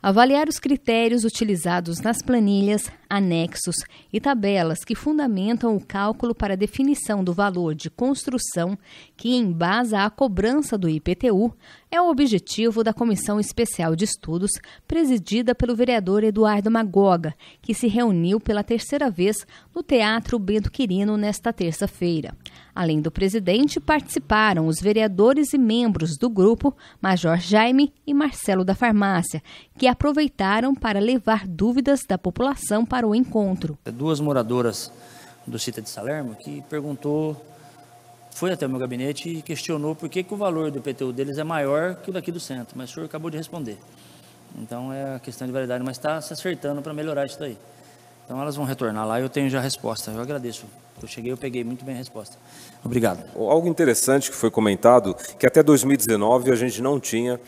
Avaliar os critérios utilizados nas planilhas, anexos e tabelas que fundamentam o cálculo para a definição do valor de construção que embasa a cobrança do IPTU é o objetivo da Comissão Especial de Estudos, presidida pelo vereador Eduardo Magoga, que se reuniu pela terceira vez no Teatro Bento Quirino nesta terça-feira. Além do presidente, participaram os vereadores e membros do grupo, Major Jaime e Marcelo da Farmácia, que aproveitaram para levar dúvidas da população para o encontro. Duas moradoras do sítio de Salerno que foi até o meu gabinete e questionou por que o valor do IPTU deles é maior que o daqui do centro, mas o senhor acabou de responder. Então é a questão de validade, mas está se acertando para melhorar isso daí. Então elas vão retornar lá e eu tenho já a resposta. Eu agradeço. Eu peguei muito bem a resposta. Obrigado. Algo interessante que foi comentado, que até 2019 a gente não tinha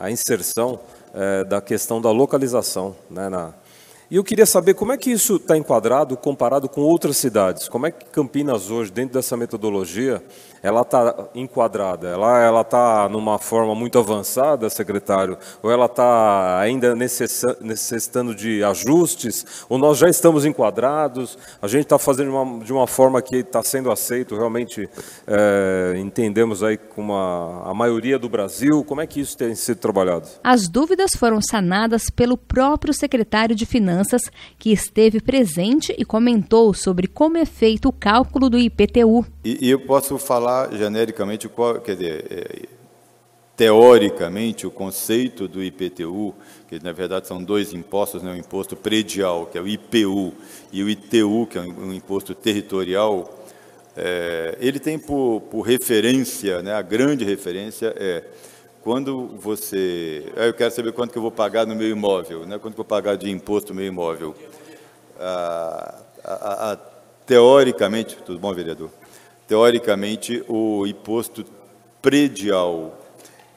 a inserção da questão da localização, né, E eu queria saber como é que isso está enquadrado comparado com outras cidades. Como é que Campinas hoje, dentro dessa metodologia, ela está enquadrada? Ela está numa forma muito avançada, secretário? Ou ela está ainda necessitando de ajustes? Ou nós já estamos enquadrados? A gente está fazendo de uma forma que está sendo aceito, realmente entendemos aí com a maioria do Brasil. Como é que isso tem sido trabalhado? As dúvidas foram sanadas pelo próprio secretário de Finanças, que esteve presente e comentou sobre como é feito o cálculo do IPTU. E eu posso falar genericamente, quer dizer, teoricamente, o conceito do IPTU, que na verdade são dois impostos, né, o imposto predial, que é o IPU, e o ITU, que é um imposto territorial, ele tem por referência, né, a grande referência quando você... eu quero saber quanto que eu vou pagar no meu imóvel, né? Quanto que eu vou pagar de imposto no meu imóvel. Teoricamente, tudo bom, vereador? Teoricamente, o imposto predial,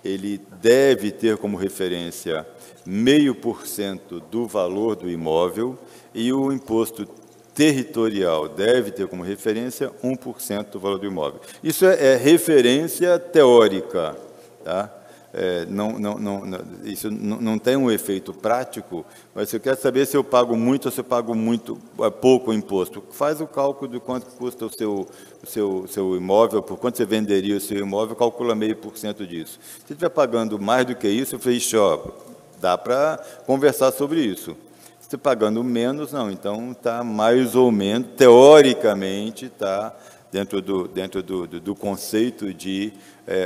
ele deve ter como referência 0,5% do valor do imóvel e o imposto territorial deve ter como referência 1% do valor do imóvel. Isso é referência teórica, tá? Isso não tem um efeito prático, mas se eu quero saber se eu pago muito ou se eu pago pouco imposto, faz o cálculo de quanto custa o seu imóvel, por quanto você venderia o seu imóvel, calcula 0,5% disso. Se estiver pagando mais do que isso, eu falei, dá para conversar sobre isso. Se estiver pagando menos, não, então está mais ou menos, teoricamente, está dentro do conceito de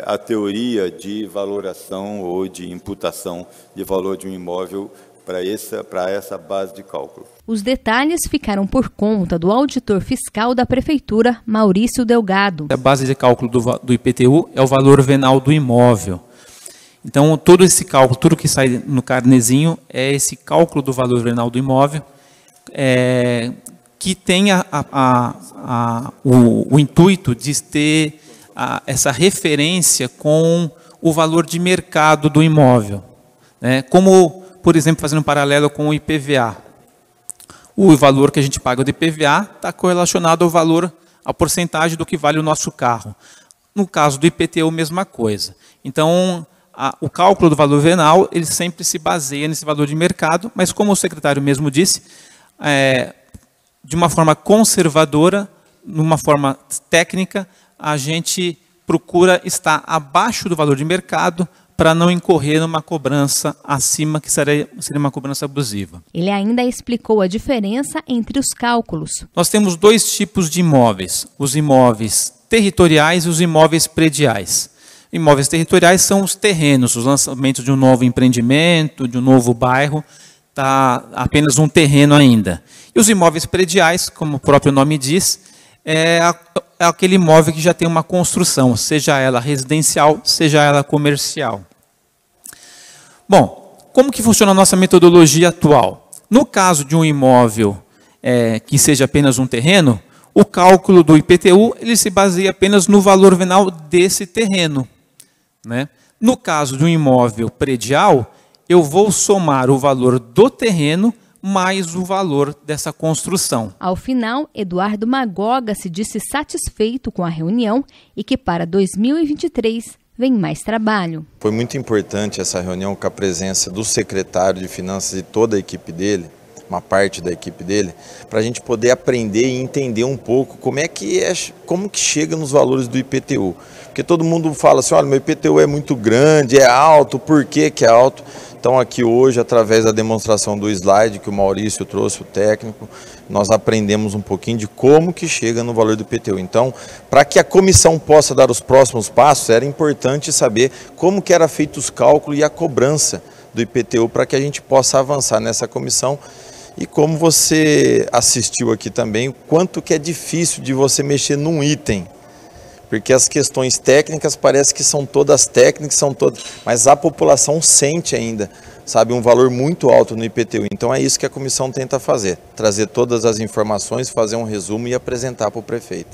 a teoria de valoração ou de imputação de valor de um imóvel para essa base de cálculo. Os detalhes ficaram por conta do auditor fiscal da Prefeitura, Maurício Delgado. A base de cálculo do IPTU é o valor venal do imóvel. Então, todo esse cálculo, tudo que sai no carnezinho, é esse cálculo do valor venal do imóvel, que tem o intuito de ter essa referência com o valor de mercado do imóvel, né? Como, por exemplo, fazendo um paralelo com o IPVA. O valor que a gente paga do IPVA está correlacionado ao valor, à porcentagem do que vale o nosso carro. No caso do IPTU, mesma coisa. Então, o cálculo do valor venal, ele sempre se baseia nesse valor de mercado, mas como o secretário mesmo disse, de uma forma conservadora, numa forma técnica, a gente procura estar abaixo do valor de mercado para não incorrer numa cobrança acima, que seria uma cobrança abusiva. Ele ainda explicou a diferença entre os cálculos. Nós temos dois tipos de imóveis, os imóveis territoriais e os imóveis prediais. Imóveis territoriais são os terrenos, os lançamentos de um novo empreendimento, de um novo bairro, está apenas um terreno ainda. E os imóveis prediais, como o próprio nome diz, é aquele imóvel que já tem uma construção, seja ela residencial, seja ela comercial. Bom, como que funciona a nossa metodologia atual? No caso de um imóvel que seja apenas um terreno, o cálculo do IPTU ele se baseia apenas no valor venal desse terreno, né? No caso de um imóvel predial, eu vou somar o valor do terreno mais o valor dessa construção. Ao final, Eduardo Magoga se disse satisfeito com a reunião e que para 2023 vem mais trabalho. Foi muito importante essa reunião com a presença do secretário de Finanças e toda a equipe dele, uma parte da equipe dele, para a gente poder aprender e entender um pouco como que chega nos valores do IPTU. Porque todo mundo fala assim, olha, meu IPTU é muito grande, é alto, por que é alto? Então aqui hoje, através da demonstração do slide que o Maurício trouxe, o técnico, nós aprendemos um pouquinho de como que chega no valor do IPTU. Então, para que a comissão possa dar os próximos passos, era importante saber como que era feito os cálculos e a cobrança do IPTU para que a gente possa avançar nessa comissão. E como você assistiu aqui também, o quanto que é difícil de você mexer num item. Porque as questões técnicas parece que são todas técnicas, mas a população sente ainda, sabe, um valor muito alto no IPTU. Então é isso que a comissão tenta fazer, trazer todas as informações, fazer um resumo e apresentar para o prefeito.